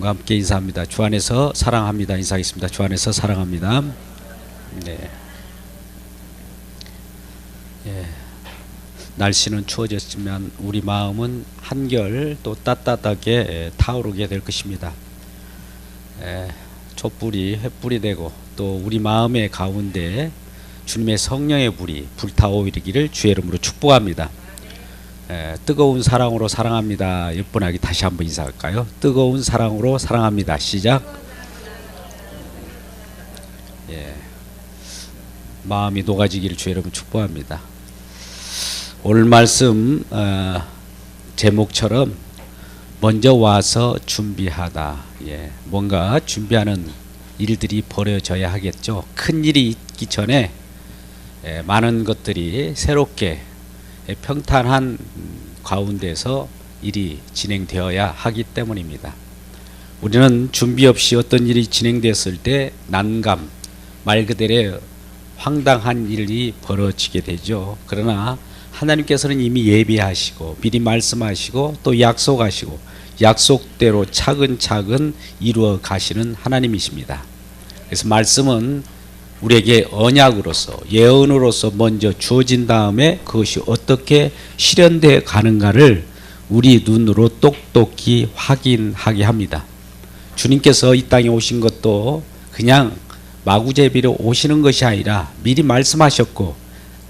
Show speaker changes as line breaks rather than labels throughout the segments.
여러분과 함께 인사합니다. 주 안에서 사랑합니다. 인사하겠습니다. 주 안에서 사랑합니다. 네. 예. 날씨는 추워졌지만 우리 마음은 한결 또 따뜻하게 타오르게 될 것입니다. 촛불이 횃불이 되고 또 우리 마음의 가운데 주님의 성령의 불이 불타오르기를 주의 이름으로 축복합니다. 뜨거운 사랑으로 사랑합니다. 옆분하기 다시 한번 인사할까요? 뜨거운 사랑으로 사랑합니다. 시작. 마음이 녹아지기를 주의 이름으로 축복합니다. 오늘 말씀 제목처럼 먼저 와서 준비하다. 뭔가 준비하는 일들이 벌어져야 하겠죠. 큰 일이 있기 전에 많은 것들이 새롭게 평탄한 가운데서 일이 진행되어야 하기 때문입니다. 우리는 준비 없이 어떤 일이 진행됐을 때 난감, 말 그대로 황당한 일이 벌어지게 되죠. 그러나 하나님께서는 이미 예비하시고 미리 말씀하시고 또 약속하시고 약속대로 차근차근 이루어 가시는 하나님이십니다. 그래서 말씀은 우리에게 언약으로서 예언으로서 먼저 주어진 다음에 그것이 어떻게 실현되어 가는가를 우리 눈으로 똑똑히 확인하게 합니다. 주님께서 이 땅에 오신 것도 그냥 마구제비로 오시는 것이 아니라 미리 말씀하셨고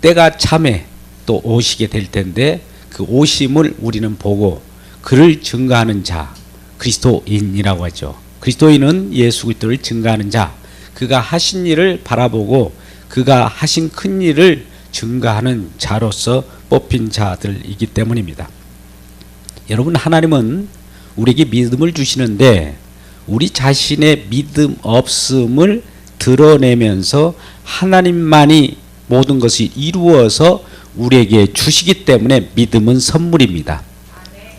때가 참에 또 오시게 될 텐데 그 오심을 우리는 보고 그를 증거하는 자, 그리스도인이라고 하죠. 그리스도인은 예수 그리스도를 증거하는 자, 그가 하신 일을 바라보고 그가 하신 큰 일을 증거하는 자로서 뽑힌 자들이기 때문입니다. 여러분, 하나님은 우리에게 믿음을 주시는데 우리 자신의 믿음 없음을 드러내면서 하나님만이 모든 것이 이루어서 우리에게 주시기 때문에 믿음은 선물입니다.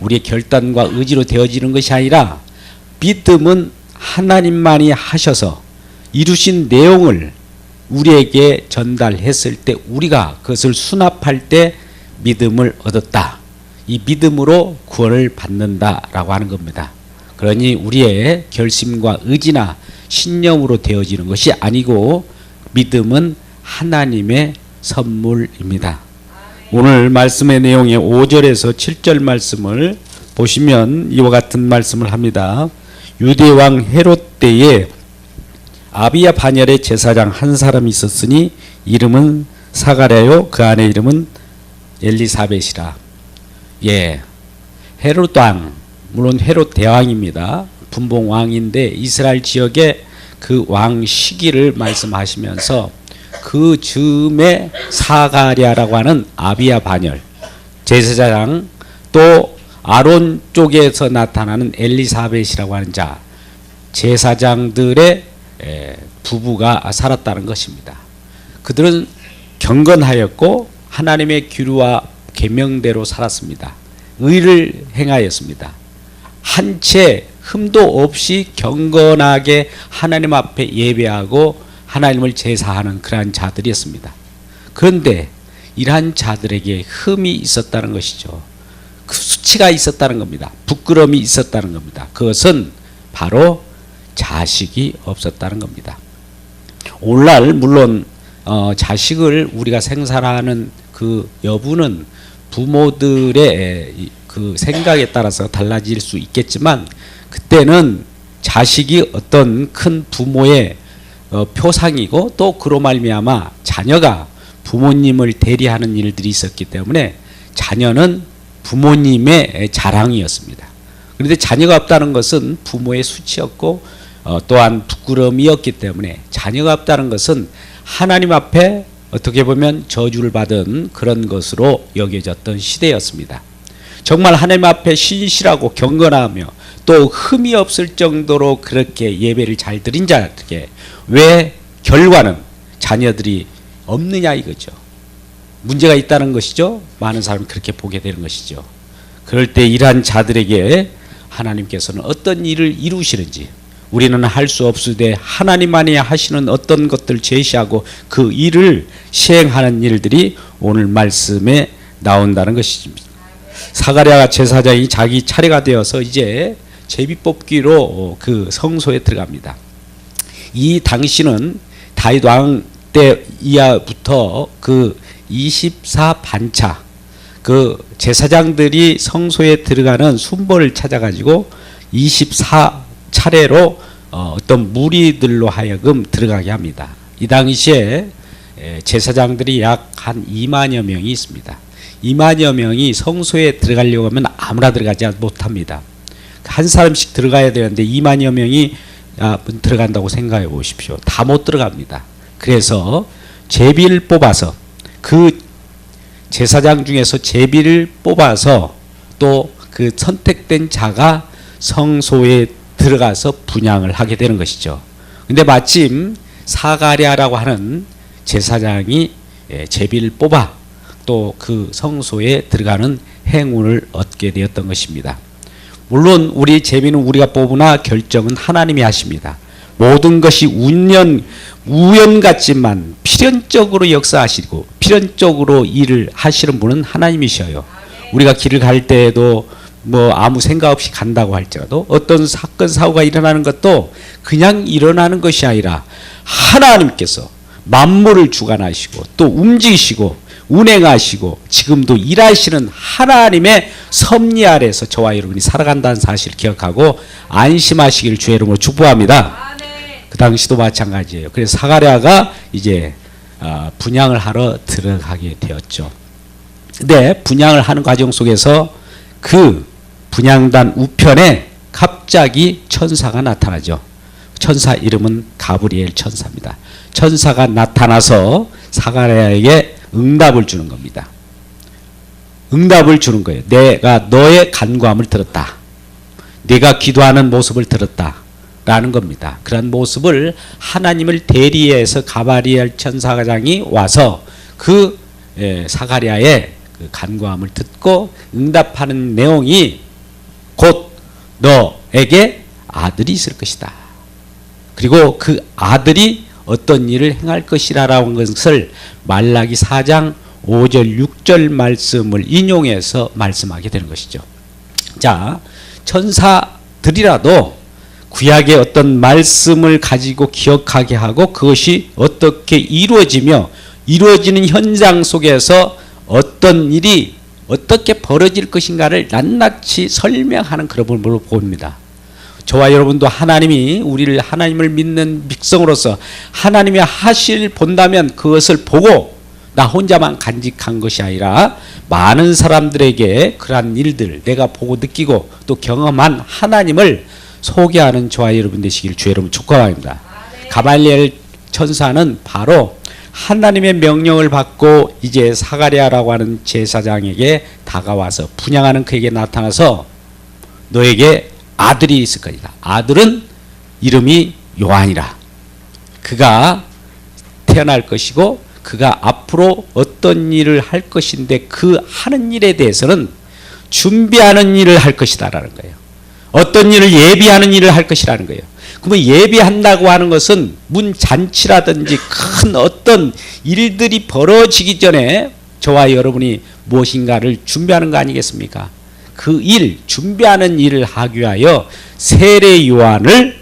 우리의 결단과 의지로 되어지는 것이 아니라 믿음은 하나님만이 하셔서 이루신 내용을 우리에게 전달했을 때 우리가 그것을 수납할 때 믿음을 얻었다. 이 믿음으로 구원을 받는다라고 하는 겁니다. 그러니 우리의 결심과 의지나 신념으로 되어지는 것이 아니고 믿음은 하나님의 선물입니다. 오늘 말씀의 내용의 5절에서 7절 말씀을 보시면 이와 같은 말씀을 합니다. 유대왕 헤롯 때에 아비야 반열의 제사장 한 사람이 있었으니 이름은 사가랴요 그 아내 이름은 엘리사벳이라. 헤롯 왕, 물론 헤롯 대왕입니다. 분봉 왕인데 이스라엘 지역의 그 왕 시기를 말씀하시면서 그 즈음에 사가랴라고 하는 아비야 반열 제사장, 또 아론 쪽에서 나타나는 엘리사벳이라고 하는 자, 제사장들의 부부가 살았다는 것입니다. 그들은 경건하였고 하나님의 규례와 계명대로 살았습니다. 의를 행하였습니다. 한 채 흠도 없이 경건하게 하나님 앞에 예배하고 하나님을 제사하는 그러한 자들이었습니다. 그런데 이러한 자들에게 흠이 있었다는 것이죠. 그 수치가 있었다는 겁니다. 부끄러움이 있었다는 겁니다. 그것은 바로 자식이 없었다는 겁니다. 오늘날 물론 자식을 우리가 생산하는 그 여부는 부모들의 그 생각에 따라서 달라질 수 있겠지만 그때는 자식이 어떤 큰 부모의 표상이고 또 그로 말미암아 자녀가 부모님을 대리하는 일들이 있었기 때문에 자녀는 부모님의 자랑이었습니다. 그런데 자녀가 없다는 것은 부모의 수치였고 또한 부끄러움이었기 때문에 자녀가 없다는 것은 하나님 앞에 어떻게 보면 저주를 받은 그런 것으로 여겨졌던 시대였습니다. 정말 하나님 앞에 신실하고 경건하며 또 흠이 없을 정도로 그렇게 예배를 잘 드린 자에게 왜 결과는 자녀들이 없느냐 이거죠. 문제가 있다는 것이죠. 많은 사람이 그렇게 보게 되는 것이죠. 그럴 때 이러한 자들에게 하나님께서는 어떤 일을 이루시는지 우리는 할 수 없으되 하나님만이 하시는 어떤 것들 제시하고 그 일을 시행하는 일들이 오늘 말씀에 나온다는 것입니다. 사가랴 제사장이 자기 차례가 되어서 이제 제비 뽑기로 그 성소에 들어갑니다. 이 당시는 다윗 왕 때 이하부터 그 24반차 그 제사장들이 성소에 들어가는 순번을 찾아가지고 24차례로 어떤 무리들로 하여금 들어가게 합니다. 이 당시에 제사장들이 약 한 2만여 명이 있습니다. 2만여 명이 성소에 들어가려고 하면 아무나 들어가지 못합니다. 한 사람씩 들어가야 되는데 2만여 명이 들어간다고 생각해 보십시오. 다 못 들어갑니다. 그래서 제비를 뽑아서 그 제사장 중에서 제비를 뽑아서 또 그 선택된 자가 성소에 들어가서 분향을 하게 되는 것이죠. 근데 마침 사가랴라고 하는 제사장이 제비를 뽑아 또 그 성소에 들어가는 행운을 얻게 되었던 것입니다. 물론 우리 제비는 우리가 뽑으나 결정은 하나님이 하십니다. 모든 것이 우연 같지만 필연적으로 역사하시고 필연적으로 일을 하시는 분은 하나님이셔요. 우리가 길을 갈 때에도 뭐 아무 생각 없이 간다고 할지라도 어떤 사건 사고가 일어나는 것도 그냥 일어나는 것이 아니라 하나님께서 만물을 주관하시고 또 움직이시고 운행하시고 지금도 일하시는 하나님의 섭리 아래서 저와 여러분이 살아간다는 사실을 기억하고 안심하시길 주의 이름으로 축복합니다. 그 당시도 마찬가지예요. 그래서 사가랴가 이제 분향을 하러 들어가게 되었죠. 근데 분향을 하는 과정 속에서 그 분향단 우편에 갑자기 천사가 나타나죠. 천사 이름은 가브리엘 천사입니다. 천사가 나타나서 사가랴에게 응답을 주는 겁니다. 응답을 주는 거예요. 내가 너의 간구함을 들었다. 네가 기도하는 모습을 들었다. 라는 겁니다. 그런 모습을 하나님을 대리해서 가브리엘 천사장이 와서 그 사가랴의 그 간구함을 듣고 응답하는 내용이 곧 너에게 아들이 있을 것이다. 그리고 그 아들이 어떤 일을 행할 것이라는 것을 말라기 4장 5절 6절 말씀을 인용해서 말씀하게 되는 것이죠. 자, 천사들이라도 구약의 어떤 말씀을 가지고 기억하게 하고 그것이 어떻게 이루어지며 이루어지는 현장 속에서 어떤 일이 어떻게 벌어질 것인가를 낱낱이 설명하는 그런 부분으로 봅니다. 저와 여러분도 하나님이 우리를 하나님을 믿는 백성으로서 하나님이 하실 본다면 그것을 보고 나 혼자만 간직한 것이 아니라 많은 사람들에게 그러한 일들 내가 보고 느끼고 또 경험한 하나님을 소개하는 저와 여러분 되시길 주의 이름으로 축복합니다. 가브리엘 천사는 바로 하나님의 명령을 받고 이제 사가랴라고 하는 제사장에게 다가와서 분향하는 그에게 나타나서 너에게 아들이 있을 것이다. 아들은 이름이 요한이라. 그가 태어날 것이고 그가 앞으로 어떤 일을 할 것인데 그 하는 일에 대해서는 준비하는 일을 할 것이다 라는 거예요. 어떤 일을 예비하는 일을 할 것이라는 거예요. 그러면 예비한다고 하는 것은 문잔치라든지 큰 어떤 일들이 벌어지기 전에 저와 여러분이 무엇인가를 준비하는 거 아니겠습니까? 그 일, 준비하는 일을 하기 위하여 세례 요한을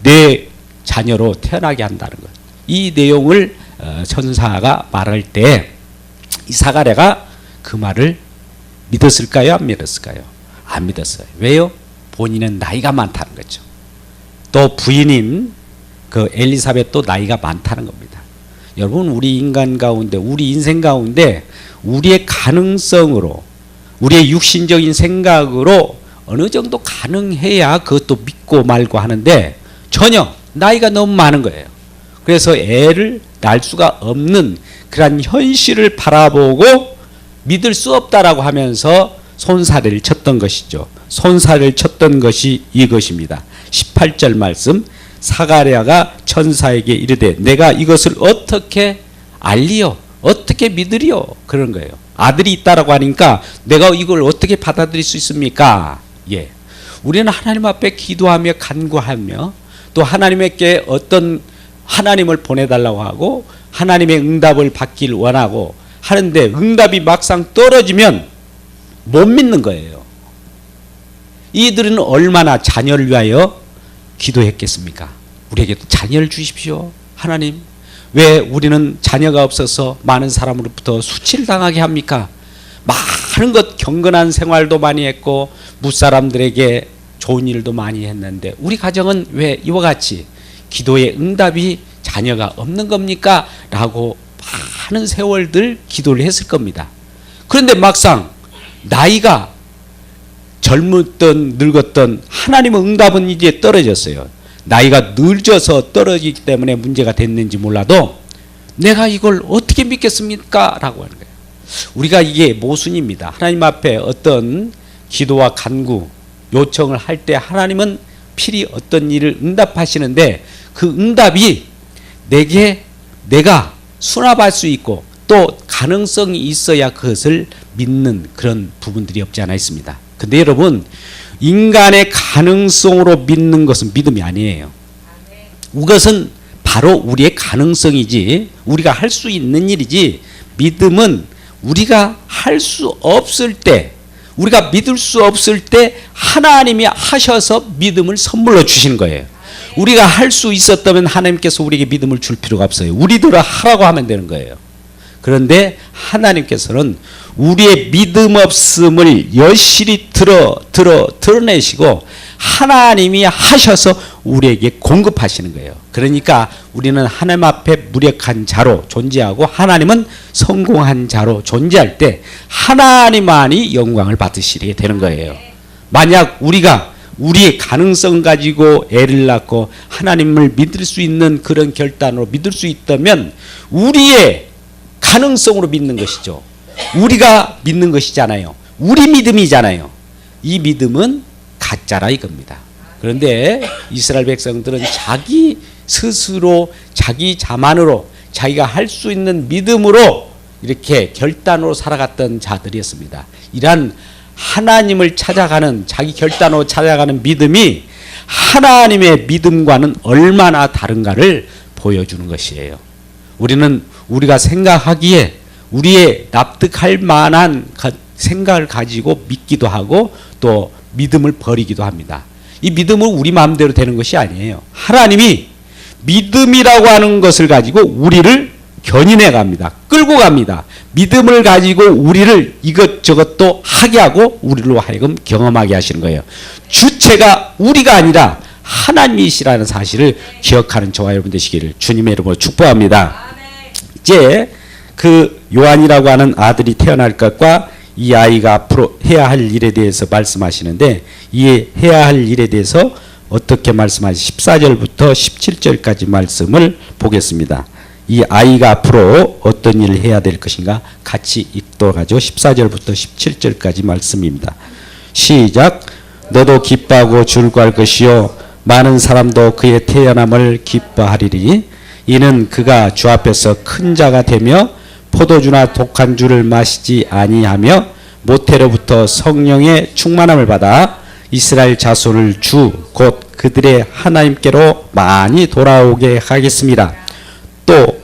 내 자녀로 태어나게 한다는 것. 이 내용을 천사가 말할 때 이 사가랴가 그 말을 믿었을까요? 안 믿었을까요? 안 믿었어요. 왜요? 본인은 나이가 많다는 거죠. 또 부인인 그 엘리사벳도 나이가 많다는 겁니다. 여러분 우리 인간 가운데 우리 인생 가운데 우리의 가능성으로 우리의 육신적인 생각으로 어느 정도 가능해야 그것도 믿고 말고 하는데 전혀 나이가 너무 많은 거예요. 그래서 애를 낳을 수가 없는 그런 현실을 바라보고 믿을 수 없다라고 하면서 손살을 쳤던 것이죠. 손살을 쳤던 것이 이것입니다. 18절 말씀 사가랴가 천사에게 이르되 내가 이것을 어떻게 알리요? 어떻게 믿으리요? 그런 거예요. 아들이 있다라고 하니까 내가 이걸 어떻게 받아들일 수 있습니까? 예. 우리는 하나님 앞에 기도하며 간구하며 또 하나님께 어떤 하나님을 보내달라고 하고 하나님의 응답을 받길 원하고 하는데 응답이 막상 떨어지면 못 믿는 거예요. 이들은 얼마나 자녀를 위하여 기도했겠습니까? 우리에게도 자녀를 주십시오. 하나님, 왜 우리는 자녀가 없어서 많은 사람으로부터 수치를 당하게 합니까? 많은 것 경건한 생활도 많이 했고 무사람들에게 좋은 일도 많이 했는데 우리 가정은 왜 이와 같이 기도의 응답이 자녀가 없는 겁니까? 라고 많은 세월들 기도를 했을 겁니다. 그런데 막상 나이가 젊었던 늙었던 하나님의 응답은 이제 떨어졌어요. 나이가 늦어서 떨어지기 때문에 문제가 됐는지 몰라도 내가 이걸 어떻게 믿겠습니까? 라고 하는 거예요. 우리가 이게 모순입니다. 하나님 앞에 어떤 기도와 간구, 요청을 할 때 하나님은 필히 어떤 일을 응답하시는데 그 응답이 내가 수납할 수 있고 또 가능성이 있어야 그것을 믿는 그런 부분들이 없지 않아 있습니다. 근데 여러분, 인간의 가능성으로 믿는 것은 믿음이 아니에요. 그것은 바로 우리의 가능성이지 우리가 할 수 있는 일이지, 믿음은 우리가 할 수 없을 때, 우리가 믿을 수 없을 때 하나님이 하셔서 믿음을 선물로 주시는 거예요. 우리가 할 수 있었다면 하나님께서 우리에게 믿음을 줄 필요가 없어요. 우리들은 하라고 하면 되는 거예요. 그런데 하나님께서는 우리의 믿음 없음을 여실히 드러내시고 하나님이 하셔서 우리에게 공급하시는 거예요. 그러니까 우리는 하나님 앞에 무력한 자로 존재하고 하나님은 성공한 자로 존재할 때 하나님만이 영광을 받으시게 되는 거예요. 만약 우리가 우리의 가능성 가지고 애를 낳고 하나님을 믿을 수 있는 그런 결단으로 믿을 수 있다면 우리의 가능성으로 믿는 것이죠. 우리가 믿는 것이잖아요. 우리 믿음이잖아요. 이 믿음은 가짜라 이겁니다. 그런데 이스라엘 백성들은 자기 스스로 자기 자만으로 자기가 할 수 있는 믿음으로 이렇게 결단으로 살아갔던 자들이었습니다. 이러한 하나님을 찾아가는 자기 결단으로 찾아가는 믿음이 하나님의 믿음과는 얼마나 다른가를 보여주는 것이에요. 우리는 우리가 생각하기에 우리의 납득할 만한 생각을 가지고 믿기도 하고 또 믿음을 버리기도 합니다. 이 믿음은 우리 마음대로 되는 것이 아니에요. 하나님이 믿음이라고 하는 것을 가지고 우리를 견인해 갑니다. 끌고 갑니다. 믿음을 가지고 우리를 이것저것도 하게 하고 우리로 하여금 경험하게 하시는 거예요. 주체가 우리가 아니라 하나님이시라는 사실을 기억하는 저와 여러분 되시기를 주님의 이름으로 축복합니다. 이제 그 요한이라고 하는 아들이 태어날 것과 이 아이가 앞으로 해야 할 일에 대해서 말씀하시는데, 이 해야 할 일에 대해서 어떻게 말씀하시 14절부터 17절까지 말씀을 보겠습니다. 이 아이가 앞으로 어떤 일을 해야 될 것인가 같이 읽도록 하죠. 14절부터 17절까지 말씀입니다. 시작. 너도 기뻐하고 즐거워할 것이요 많은 사람도 그의 태어남을 기뻐하리니 이는 그가 주 앞에서 큰 자가 되며 포도주나 독한 주를 마시지 아니하며 모태로부터 성령의 충만함을 받아 이스라엘 자손을 주 곧 그들의 하나님께로 많이 돌아오게 하겠습니다. 또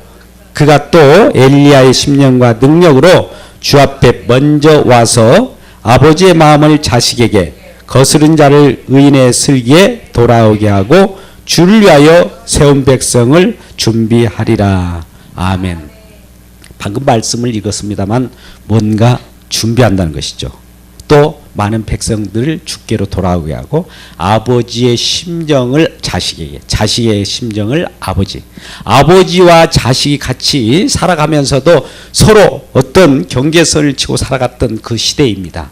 그가 또 엘리야의 심령과 능력으로 주 앞에 먼저 와서 아버지의 마음을 자식에게 거스른 자를 의인의 슬기에 돌아오게 하고 주를 위하여 세운 백성을 준비하리라. 아멘. 방금 말씀을 읽었습니다만 뭔가 준비한다는 것이죠. 또 많은 백성들을 주께로 돌아오게 하고 아버지의 심정을 자식에게, 자식의 심정을 아버지, 아버지와 자식이 같이 살아가면서도 서로 어떤 경계선을 치고 살아갔던 그 시대입니다.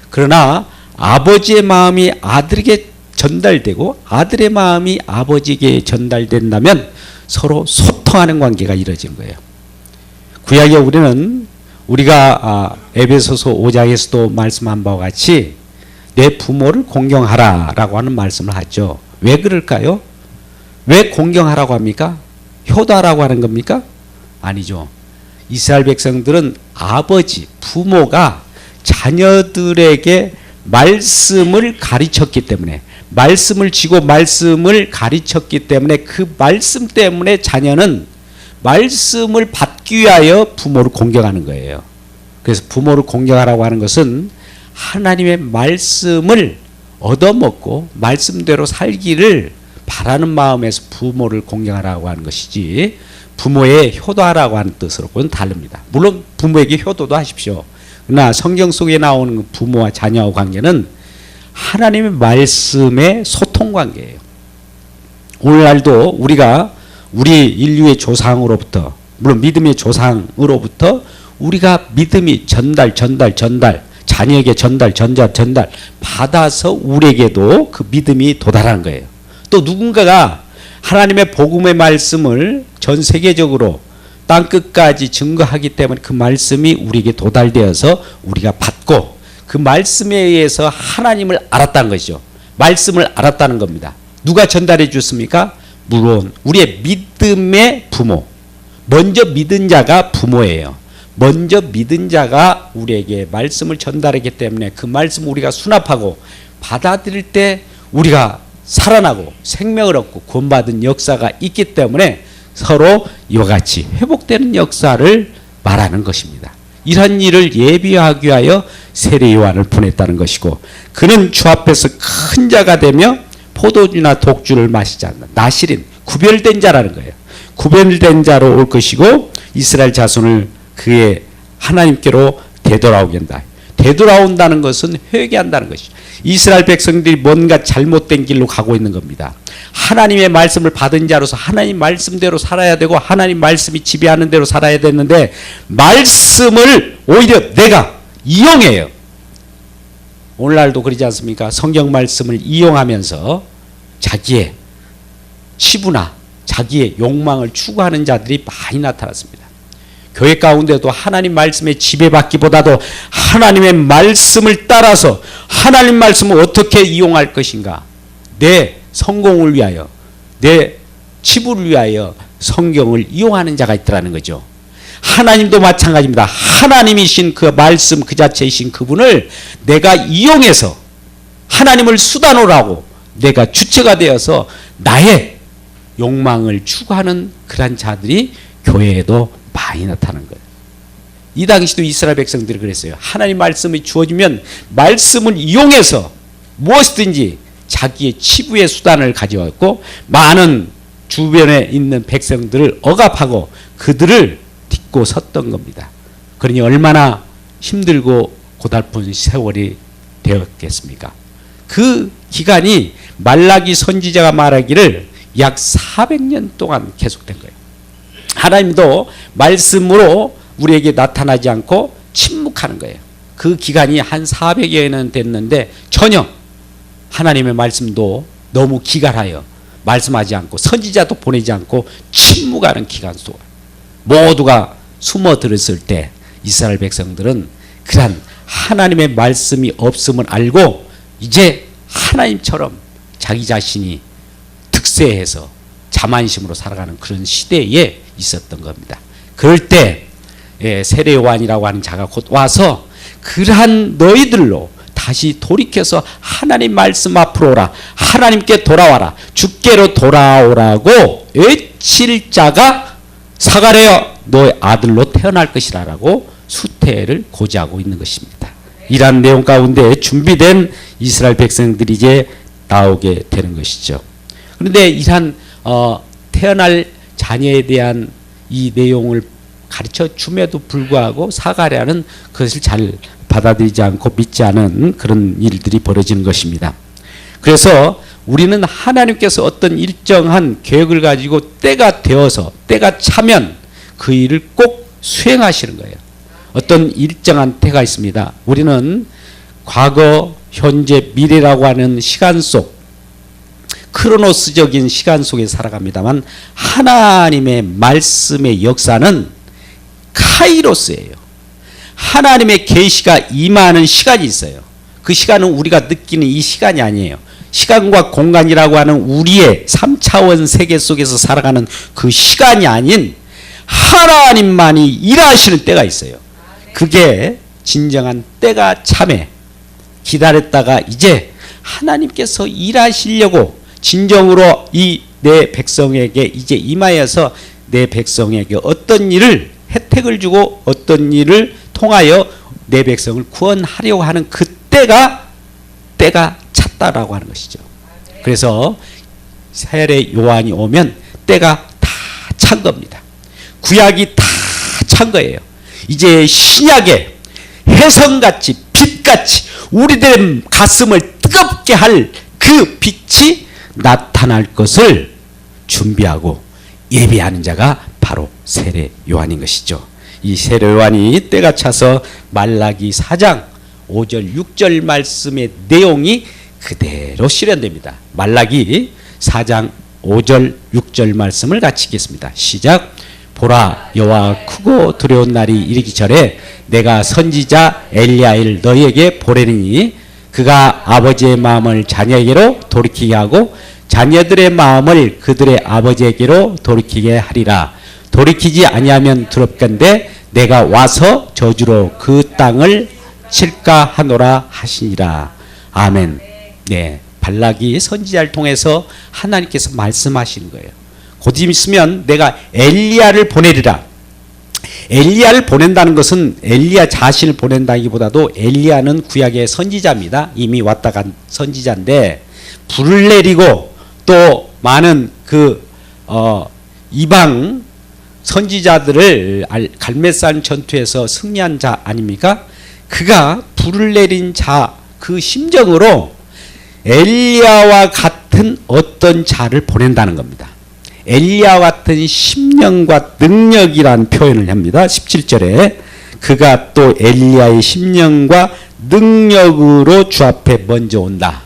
그러나 아버지의 마음이 아들에게 전달되고 아들의 마음이 아버지에게 전달된다면 서로 소통하는 관계가 이루어진 거예요. 구약에 우리가 에베소서 5장에서도 말씀한 바와 같이 내 부모를 공경하라 라고 하는 말씀을 하죠. 왜 그럴까요? 왜 공경하라고 합니까? 효도하라고 하는 겁니까? 아니죠. 이스라엘 백성들은 아버지, 부모가 자녀들에게 말씀을 가르쳤기 때문에, 말씀을 지고 말씀을 가르쳤기 때문에 그 말씀 때문에 자녀는 말씀을 받기 위하여 부모를 공경하는 거예요. 그래서 부모를 공경하라고 하는 것은 하나님의 말씀을 얻어먹고 말씀대로 살기를 바라는 마음에서 부모를 공경하라고 하는 것이지 부모에 효도하라고 하는 뜻으로는 다릅니다. 물론 부모에게 효도도 하십시오. 그러나 성경 속에 나오는 부모와 자녀의 관계는 하나님의 말씀의 소통 관계예요. 오늘날도 우리가 우리 인류의 조상으로부터, 물론 믿음의 조상으로부터 우리가 믿음이 전달 자녀에게 전달 받아서 우리에게도 그 믿음이 도달하는 거예요. 또 누군가가 하나님의 복음의 말씀을 전 세계적으로 땅 끝까지 증거하기 때문에 그 말씀이 우리에게 도달되어서 우리가 받고 그 말씀에 의해서 하나님을 알았다는 것이죠. 말씀을 알았다는 겁니다. 누가 전달해 줬습니까? 물론 우리의 믿음의 부모, 먼저 믿은 자가 부모예요. 먼저 믿은 자가 우리에게 말씀을 전달하기 때문에 그 말씀을 우리가 수납하고 받아들일 때 우리가 살아나고 생명을 얻고 구원받은 역사가 있기 때문에 서로 이와 같이 회복되는 역사를 말하는 것입니다. 이런 일을 예비하기 위하여 세례 요한을 보냈다는 것이고, 그는 주 앞에서 큰 자가 되며 포도주나 독주를 마시지 않는 나실인 구별된 자라는 거예요. 구별된 자로 올 것이고 이스라엘 자손을 그의 하나님께로 되돌아오게 한다. 되돌아온다는 것은 회개한다는 것이죠. 이스라엘 백성들이 뭔가 잘못된 길로 가고 있는 겁니다. 하나님의 말씀을 받은 자로서 하나님 말씀대로 살아야 되고 하나님 말씀이 지배하는 대로 살아야 되는데 말씀을 오히려 내가 이용해요. 오늘날도 그러지 않습니까? 성경 말씀을 이용하면서 자기의 치부나 자기의 욕망을 추구하는 자들이 많이 나타났습니다. 교회 가운데도 하나님 말씀에 지배받기보다도 하나님의 말씀을 따라서 하나님 말씀을 어떻게 이용할 것인가, 내 성공을 위하여, 내 치부를 위하여 성경을 이용하는 자가 있더라는 거죠. 하나님도 마찬가지입니다. 하나님이신 그 말씀 그 자체이신 그분을 내가 이용해서 하나님을 수단으로 하고 내가 주체가 되어서 나의 욕망을 추구하는 그런 자들이 교회에도 많이 나타난 거예요. 이 당시도 이스라엘 백성들이 그랬어요. 하나님 말씀이 주어지면 말씀을 이용해서 무엇이든지 자기의 치부의 수단을 가져왔고 많은 주변에 있는 백성들을 억압하고 그들을 딛고 섰던 겁니다. 그러니 얼마나 힘들고 고달픈 세월이 되었겠습니까? 그 기간이 말라기 선지자가 말하기를 약 400년 동안 계속된 거예요. 하나님도 말씀으로 우리에게 나타나지 않고 침묵하는 거예요. 그 기간이 한 400여 년 됐는데 전혀 하나님의 말씀도 너무 기갈하여 말씀하지 않고 선지자도 보내지 않고 침묵하는 기간 속에 모두가 숨어 들었을 때 이스라엘 백성들은 그런 하나님의 말씀이 없음을 알고 이제 하나님처럼 자기 자신이 득세해서 자만심으로 살아가는 그런 시대에 있었던 겁니다. 그럴 때 세례 요한이라고 하는 자가 곧 와서 그러한 너희들로 다시 돌이켜서 하나님 말씀 앞으로 오라, 하나님께 돌아와라, 주께로 돌아오라고 외칠 자가 사가랴여 너의 아들로 태어날 것이라라고 수태를 고지하고 있는 것입니다. 이러한 내용 가운데 준비된 이스라엘 백성들이 이제 나오게 되는 것이죠. 그런데 이러한 태어날 자녀에 대한 이 내용을 가르쳐 줌에도 불구하고 사가랴는 그것을 잘 받아들이지 않고 믿지 않은 그런 일들이 벌어지는 것입니다. 그래서 우리는 하나님께서 어떤 일정한 계획을 가지고 때가 되어서 때가 차면 그 일을 꼭 수행하시는 거예요. 어떤 일정한 때가 있습니다. 우리는 과거, 현재, 미래라고 하는 시간 속 크로노스적인 시간 속에 살아갑니다만 하나님의 말씀의 역사는 카이로스예요. 하나님의 계시가 임하는 시간이 있어요. 그 시간은 우리가 느끼는 이 시간이 아니에요. 시간과 공간이라고 하는 우리의 3차원 세계 속에서 살아가는 그 시간이 아닌 하나님만이 일하시는 때가 있어요. 그게 진정한 때가 참에 기다렸다가 이제 하나님께서 일하시려고 진정으로 이 내 백성에게 이제 임하여서 내 백성에게 어떤 일을 혜택을 주고 어떤 일을 통하여 내 백성을 구원하려고 하는 그 때가 때가 찼다라고 하는 것이죠. 그래서 세례 요한이 오면 때가 다 찬 겁니다. 구약이 다 찬 거예요. 이제 신약에 혜성같이 빛같이 우리들의 가슴을 뜨겁게 할 그 빛이 나타날 것을 준비하고 예비하는 자가 바로 세례 요한인 것이죠. 이 세례 요한이 때가 차서 말라기 4장 5절 6절 말씀의 내용이 그대로 실현됩니다. 말라기 4장 5절 6절 말씀을 같이 읽겠습니다. 시작. 보라, 여호와 크고 두려운 날이 이르기 전에 내가 선지자 엘리야를 너희에게 보내리니 그가 아버지의 마음을 자녀에게로 돌이키게 하고 자녀들의 마음을 그들의 아버지에게로 돌이키게 하리라. 돌이키지 아니하면 두렵건대 내가 와서 저주로 그 땅을 칠까 하노라 하시니라. 아멘. 네, 발락이 선지자를 통해서 하나님께서 말씀하시는 거예요. 곧 있으면 내가 엘리야를 보내리라. 엘리야를 보낸다는 것은 엘리야 자신을 보낸다기보다도 엘리야는 구약의 선지자입니다. 이미 왔다 간 선지자인데 불을 내리고 또 많은 이방 선지자들을 갈멜산 전투에서 승리한 자 아닙니까? 그가 불을 내린 자 그 심정으로 엘리야와 같은 어떤 자를 보낸다는 겁니다. 엘리야와 같은 심령과 능력이란 표현을 합니다. 17절에 그가 또 엘리야의 심령과 능력으로 주 앞에 먼저 온다.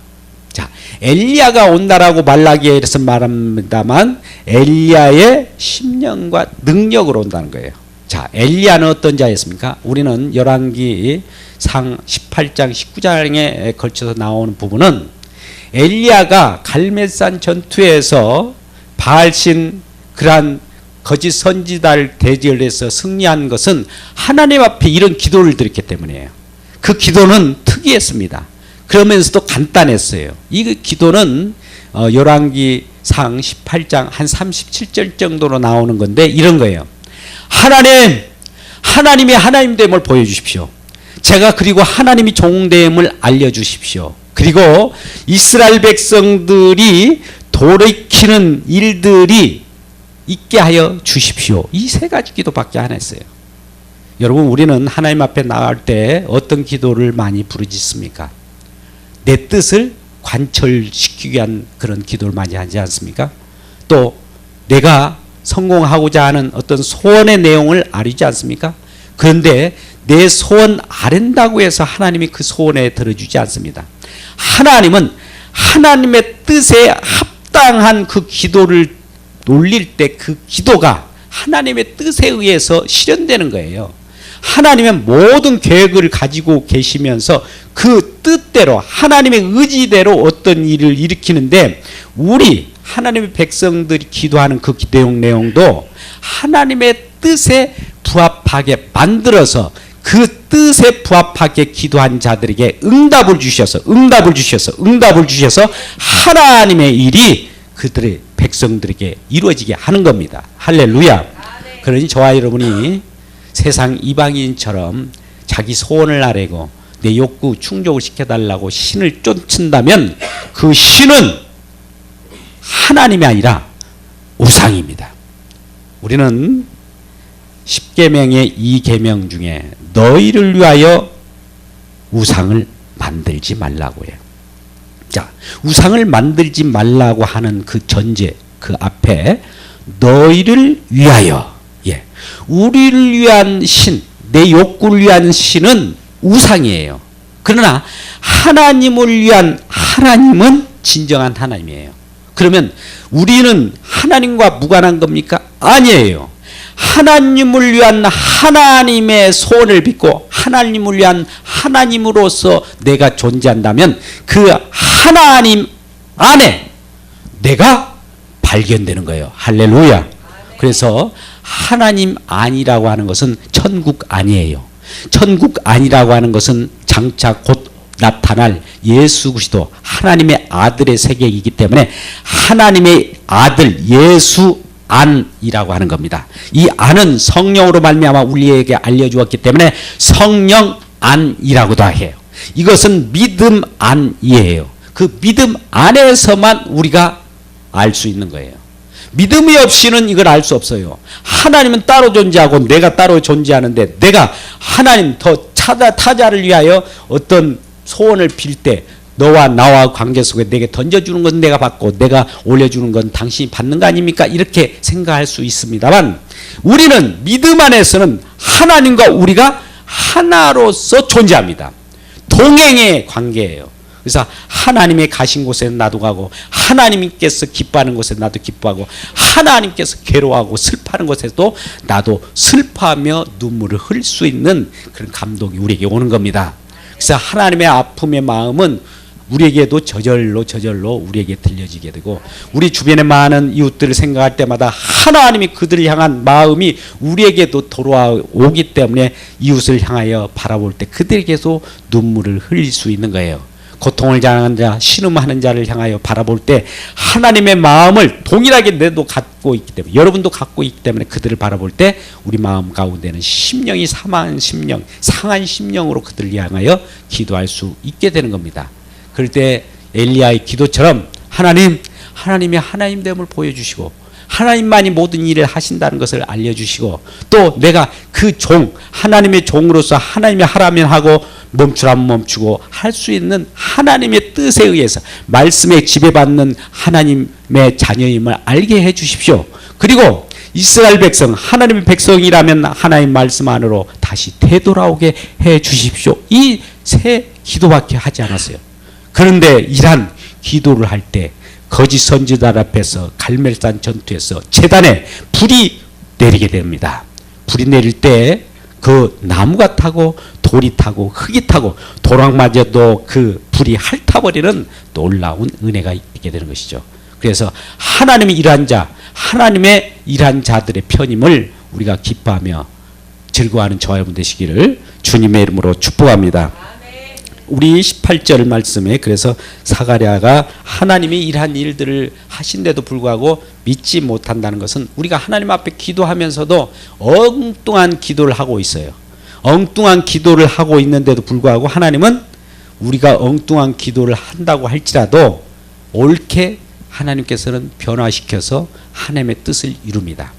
자, 엘리야가 온다라고 말라기에서 말합니다만 엘리야의 심령과 능력으로 온다는 거예요. 자, 엘리야는 어떤 자였습니까? 우리는 열왕기 상 18장 19장에 걸쳐서 나오는 부분은 엘리야가 갈멜산 전투에서 바알신 그러한 거짓 선지자를 대지해서 승리한 것은 하나님 앞에 이런 기도를 드렸기 때문이에요. 그 기도는 특이했습니다. 그러면서도 간단했어요. 이 기도는 열왕기 상 18장 한 37절 정도로 나오는 건데 이런 거예요. 하나님의 하나님됨을 보여주십시오. 제가 그리고 하나님이 종됨을 알려주십시오. 그리고 이스라엘 백성들이 돌이키는 일들이 있게 하여 주십시오. 이 세 가지 기도밖에 안 했어요. 여러분, 우리는 하나님 앞에 나갈 때 어떤 기도를 많이 부르짖습니까? 내 뜻을 관철시키기 위한 그런 기도를 많이 하지 않습니까? 또 내가 성공하고자 하는 어떤 소원의 내용을 아뢰지 않습니까? 그런데 내 소원 아랜다고 해서 하나님이 그 소원에 들어주지 않습니다. 하나님은 하나님의 뜻에 합당한 그 기도를 올릴 때 그 기도가 하나님의 뜻에 의해서 실현되는 거예요. 하나님의 모든 계획을 가지고 계시면서 그 뜻대로 하나님의 의지대로 어떤 일을 일으키는데 우리 하나님의 백성들이 기도하는 그 내용도 하나님의 뜻에 부합하게 만들어서 그 뜻에 부합하게 기도한 자들에게 응답을 주셔서 하나님의 일이 그들의 백성들에게 이루어지게 하는 겁니다. 할렐루야. 그러니 저와 여러분이 세상 이방인처럼 자기 소원을 아뢰고 내 욕구 충족을 시켜달라고 신을 쫓는다면 그 신은 하나님이 아니라 우상입니다. 우리는 10계명의 2계명 중에 너희를 위하여 우상을 만들지 말라고 해요. 자, 우상을 만들지 말라고 하는 그 전제, 그 앞에 너희를 위하여, 우리를 위한 신, 내 욕구를 위한 신은 우상이에요. 그러나 하나님을 위한 하나님은 진정한 하나님이에요. 그러면 우리는 하나님과 무관한 겁니까? 아니에요. 하나님을 위한 하나님의 소원을 빚고 하나님을 위한 하나님으로서 내가 존재한다면 그 하나님 안에 내가 발견되는 거예요. 할렐루야. 그래서 하나님 아니라고 하는 것은 천국 아니에요. 천국 아니라고 하는 것은 장차 곧 나타날 예수 그리스도 하나님의 아들의 세계이기 때문에 하나님의 아들 예수 안이라고 하는 겁니다. 이 안은 성령으로 말미암아 우리에게 알려주었기 때문에 성령 안이라고도 해요. 이것은 믿음 안이에요. 그 믿음 안에서만 우리가 알 수 있는 거예요. 믿음이 없이는 이걸 알 수 없어요. 하나님은 따로 존재하고 내가 따로 존재하는데, 내가 하나님 더 타자를 위하여 어떤 소원을 빌 때 너와 나와 관계 속에 내게 던져주는 건 내가 받고 내가 올려주는 건 당신이 받는 거 아닙니까? 이렇게 생각할 수 있습니다만, 우리는 믿음 안에서는 하나님과 우리가 하나로서 존재합니다. 동행의 관계예요. 그래서 하나님의 가신 곳에 나도 가고, 하나님께서 기뻐하는 곳에 나도 기뻐하고, 하나님께서 괴로워하고 슬퍼하는 곳에도 나도 슬퍼하며 눈물을 흘릴 수 있는 그런 감동이 우리에게 오는 겁니다. 그래서 하나님의 아픔의 마음은 우리에게도 저절로 우리에게 들려지게 되고, 우리 주변의 많은 이웃들을 생각할 때마다 하나님이 그들을 향한 마음이 우리에게도 돌아오기 때문에 이웃을 향하여 바라볼 때 그들에게도 눈물을 흘릴 수 있는 거예요. 고통을 당하는 자, 신음하는 자를 향하여 바라볼 때 하나님의 마음을 동일하게 내도 갖고 있기 때문에, 여러분도 갖고 있기 때문에 그들을 바라볼 때 우리 마음 가운데는 심령이 상한 심령으로 그들을 향하여 기도할 수 있게 되는 겁니다. 그럴 때 엘리야의 기도처럼 하나님이 하나님됨을 보여주시고, 하나님만이 모든 일을 하신다는 것을 알려주시고, 또 내가 그 하나님의 종으로서 하나님이 하라면 하고 멈추라면 멈추고 할 수 있는 하나님의 뜻에 의해서 말씀에 지배받는 하나님의 자녀임을 알게 해 주십시오. 그리고 이스라엘 백성, 하나님의 백성이라면 하나님 말씀 안으로 다시 되돌아오게 해 주십시오. 이 세 기도밖에 하지 않았어요. 그런데 이러한 기도를 할 때 거짓 선지자들 앞에서 갈멜산 전투에서 제단에 불이 내리게 됩니다. 불이 내릴 때 그 나무가 타고 돌이 타고 흙이 타고 도랑마저도 그 불이 핥아버리는 놀라운 은혜가 있게 되는 것이죠. 그래서 하나님의 일한 자, 하나님의 일한 자들의 편임을 우리가 기뻐하며 즐거워하는 저와 여러분 되시기를 주님의 이름으로 축복합니다. 우리 18절 말씀에 그래서 사가랴가 하나님이 일한 일들을 하신데도 불구하고 믿지 못한다는 것은, 우리가 하나님 앞에 기도하면서도 엉뚱한 기도를 하고 있어요. 엉뚱한 기도를 하고 있는데도 불구하고 하나님은 우리가 엉뚱한 기도를 한다고 할지라도 옳게 하나님께서는 변화시켜서 하나님의 뜻을 이룹니다.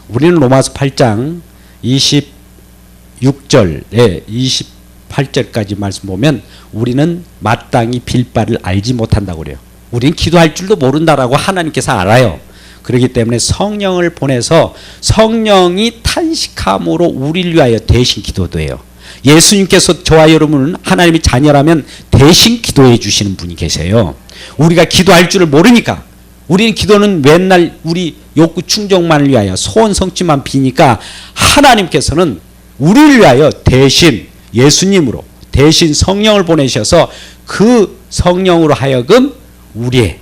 우리는 로마서 8장 26절에 28절까지 말씀 보면 우리는 마땅히 빌 바를 알지 못한다고 그래요. 우리는 기도할 줄도 모른다라고 하나님께서 알아요. 그렇기 때문에 성령을 보내서 성령이 탄식함으로 우리를 위하여 대신 기도도 해요. 예수님께서 저와 여러분은 하나님의 자녀라면 대신 기도해 주시는 분이 계세요. 우리가 기도할 줄을 모르니까, 우리는 기도는 맨날 우리 욕구 충족만을 위하여 소원 성취만 비니까, 하나님께서는 우리를 위하여 대신 예수님으로 대신 성령을 보내셔서 그 성령으로 하여금 우리의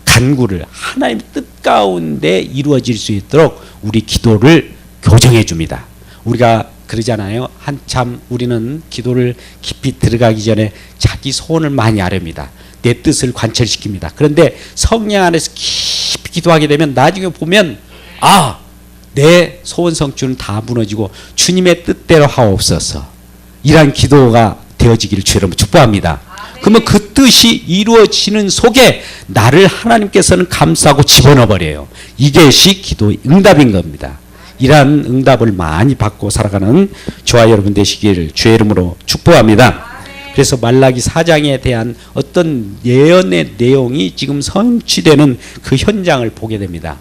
간구를 하나님의 뜻 가운데 이루어질 수 있도록 우리 기도를 교정해 줍니다. 우리가 그러잖아요. 한참 우리는 기도를 깊이 들어가기 전에 자기 소원을 많이 아렵니다. 내 뜻을 관철시킵니다. 그런데 성령 안에서 깊이 기도하게 되면 나중에 보면, 내 소원 성취는 다 무너지고 주님의 뜻대로 하옵소서, 이러한 기도가 되어지기를 주 여러분 축복합니다. 그러면 그 뜻이 이루어지는 속에 나를 하나님께서는 감싸고 집어넣어 버려요. 이것이 기도의 응답인 겁니다. 이러한 응답을 많이 받고 살아가는 저와 여러분 되시기를 주의 이름으로 축복합니다. 그래서 말라기 4장에 대한 어떤 예언의 내용이 지금 성취되는 그 현장을 보게 됩니다.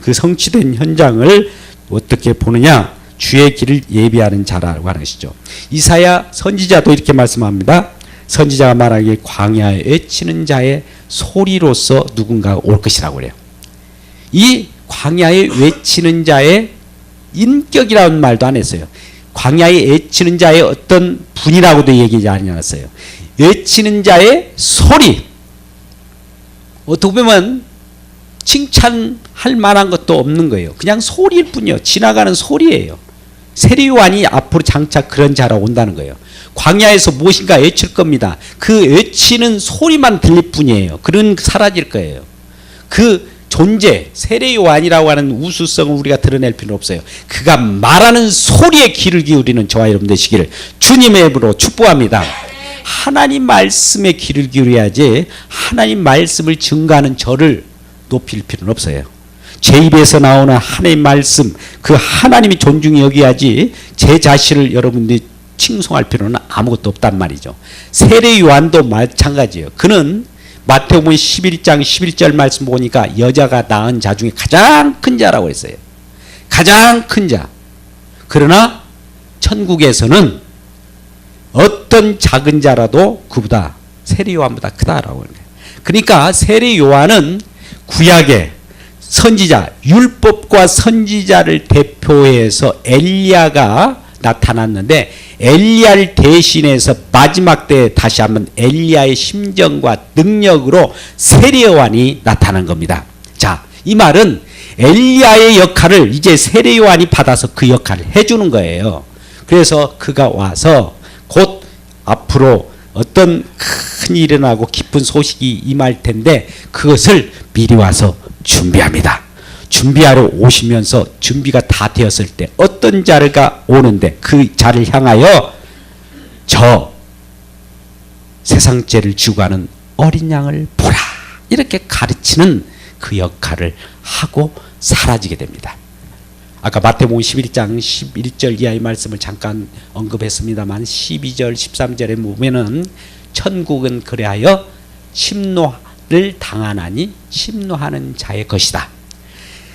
그 성취된 현장을 어떻게 보느냐? 주의 길을 예비하는 자라고 하는 것이죠. 이사야 선지자도 이렇게 말씀합니다. 선지자가 말하기에 광야에 외치는 자의 소리로서 누군가가 올 것이라고 그래요. 이 광야에 외치는 자의 인격이라는 말도 안 했어요. 광야에 외치는 자의 어떤 분이라고도 얘기하지 않았어요. 외치는 자의 소리. 어떻게 보면 칭찬할 만한 것도 없는 거예요. 그냥 소리일 뿐이요. 지나가는 소리예요. 세례요한이 앞으로 장차 그런 자라 온다는 거예요. 광야에서 무엇인가 외칠 겁니다. 그 외치는 소리만 들릴 뿐이에요. 그런 사라질 거예요. 그 존재, 세례요한이라고 하는 우수성을 우리가 드러낼 필요는 없어요. 그가 말하는 소리에 귀를 기울이는 저와 여러분 되시기를 주님의 이름으로 축복합니다. 하나님 말씀에 귀를 기울여야지 하나님 말씀을 증거하는 저를 높일 필요는 없어요. 제 입에서 나오는 하나님 말씀, 그 하나님이 존중히 여겨야지 제 자신을 여러분들이 칭송할 필요는 아무것도 없단 말이죠. 세례 요한도 마찬가지예요. 그는 마태복음 11장 11절 말씀 보니까 여자가 낳은 자 중에 가장 큰 자라고 했어요. 가장 큰 자. 그러나 천국에서는 어떤 작은 자라도 그보다 세례 요한보다 크다라고 하는 거예요. 그러니까 세례 요한은 구약의 선지자, 율법과 선지자를 대표해서 엘리야가 나타났는데 엘리야를 대신해서 마지막 때에 다시 한번 엘리야의 심정과 능력으로 세례 요한이 나타난 겁니다. 자, 이 말은 엘리야의 역할을 이제 세례 요한이 받아서 그 역할을 해주는 거예요. 그래서 그가 와서 곧 앞으로 어떤 큰 일이 일어나고 기쁜 소식이 임할 텐데 그것을 미리 와서 준비합니다. 준비하러 오시면서 준비가 다 되었을 때 어떤 자가 오는데 그 자를 향하여 저 세상 죄를 지고 가는 어린 양을 보라 이렇게 가르치는 그 역할을 하고 사라지게 됩니다. 아까 마태복음 11장 11절 이하의 말씀을 잠깐 언급했습니다만 12절 13절에 보면은 천국은 그리하여 침노를 당하나니 침노하는 자의 것이다.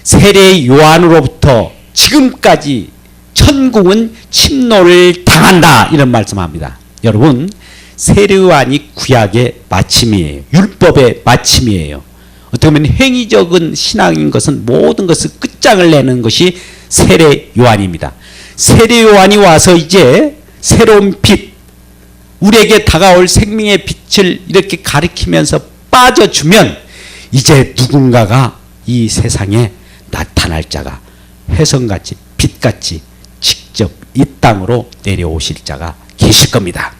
세례 요한으로부터 지금까지 천국은 침노를 당한다 이런 말씀합니다. 여러분 세례 요한이 구약의 마침이에요. 율법의 마침이에요. 어떻게 보면 행위적인 신앙인 것은 모든 것을 끝장을 내는 것이 세례 요한입니다. 세례 요한이 와서 이제 새로운 빛, 우리에게 다가올 생명의 빛을 이렇게 가리키면서 빠져주면 이제 누군가가 이 세상에 나타날 자가 혜성같이 빛같이 직접 이 땅으로 내려오실 자가 계실 겁니다.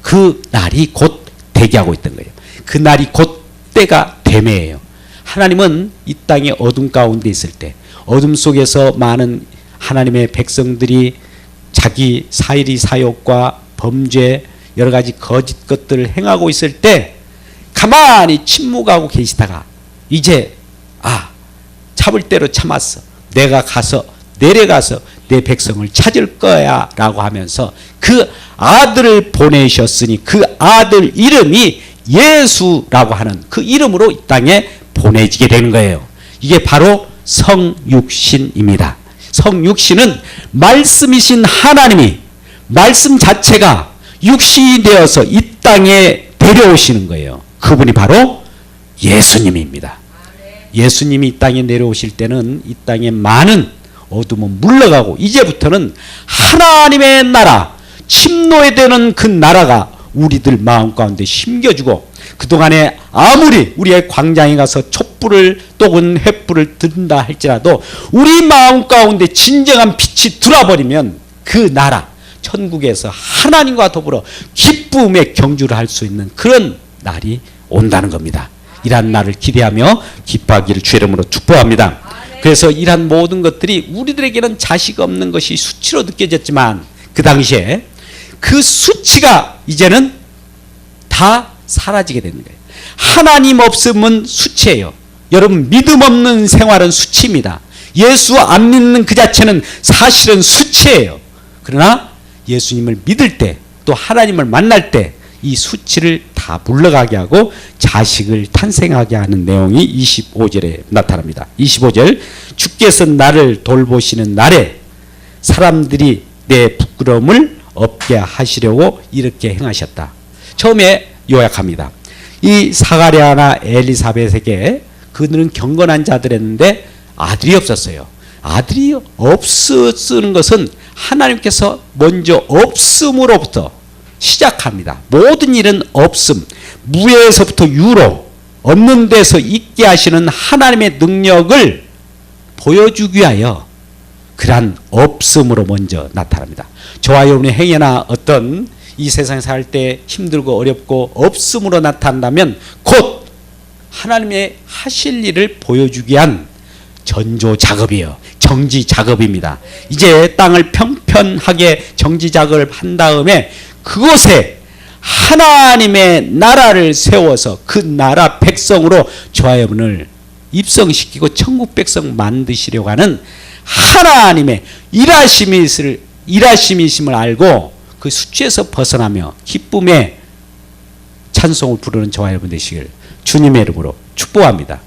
그 날이 곧 대기하고 있던 거예요. 그 날이 곧 때가 되매예요. 하나님은 이 땅의 어둠 가운데 있을 때 어둠 속에서 많은 하나님의 백성들이 자기 사이리 사욕과 범죄 여러 가지 거짓 것들을 행하고 있을 때 가만히 침묵하고 계시다가 이제 참을 대로 참았어. 내가 내려가서 내 백성을 찾을 거야 라고 하면서 그 아들을 보내셨으니 그 아들 이름이 예수라고 하는 그 이름으로 이 땅에 보내지게 되는 거예요. 이게 바로 성육신입니다. 성육신은 말씀이신 하나님이 말씀 자체가 육신이 되어서 이 땅에 데려오시는 거예요. 그분이 바로 예수님입니다. 예수님이 이 땅에 내려오실 때는 이 땅에 많은 어둠은 물러가고 이제부터는 하나님의 나라, 침노되는 그 나라가 우리들 마음 가운데 심겨주고 그동안에 아무리 우리의 광장에 가서 촛불을 또는 횃불을 든다 할지라도 우리 마음 가운데 진정한 빛이 들어버리면 그 나라 천국에서 하나님과 더불어 기쁨의 경주를 할 수 있는 그런 날이 온다는 겁니다. 이러한 날을 기대하며 기뻐하기를 주의 이름으로 축복합니다. 그래서 이러한 모든 것들이 우리들에게는 자식 없는 것이 수치로 느껴졌지만 그 당시에 그 수치가 이제는 다 사라지게 되는 거예요. 하나님 없음은 수치예요. 여러분 믿음 없는 생활은 수치입니다. 예수 안 믿는 그 자체는 사실은 수치예요. 그러나 예수님을 믿을 때 또 하나님을 만날 때 이 수치를 다 물러가게 하고 자식을 탄생하게 하는 내용이 25절에 나타납니다. 25절 주께서 나를 돌보시는 날에 사람들이 내 부끄러움을 없게 하시려고 이렇게 행하셨다. 처음에 요약합니다. 이 사가랴나 엘리사벳에게 그들은 경건한 자들이었는데 아들이 없었어요. 아들이 없으는 것은 하나님께서 먼저 없음으로부터 시작합니다. 모든 일은 없음, 무에서부터 유로, 없는 데서 있게 하시는 하나님의 능력을 보여주기 위하여 그러한 없음으로 먼저 나타납니다. 저와 여러분의 행여나 어떤 이 세상에 살 때 힘들고 어렵고 없음으로 나타난다면 곧 하나님의 하실 일을 보여주기 위한 전조 작업이에요. 정지 작업입니다. 이제 땅을 평평하게 정지 작업을 한 다음에 그곳에 하나님의 나라를 세워서 그 나라 백성으로 저와 여러분을 입성시키고 천국 백성 만드시려고 하는 하나님의 일하심이심을 알고 그 수치에서 벗어나며 기쁨의 찬송을 부르는 저와 여러분 되시길 주님의 이름으로 축복합니다.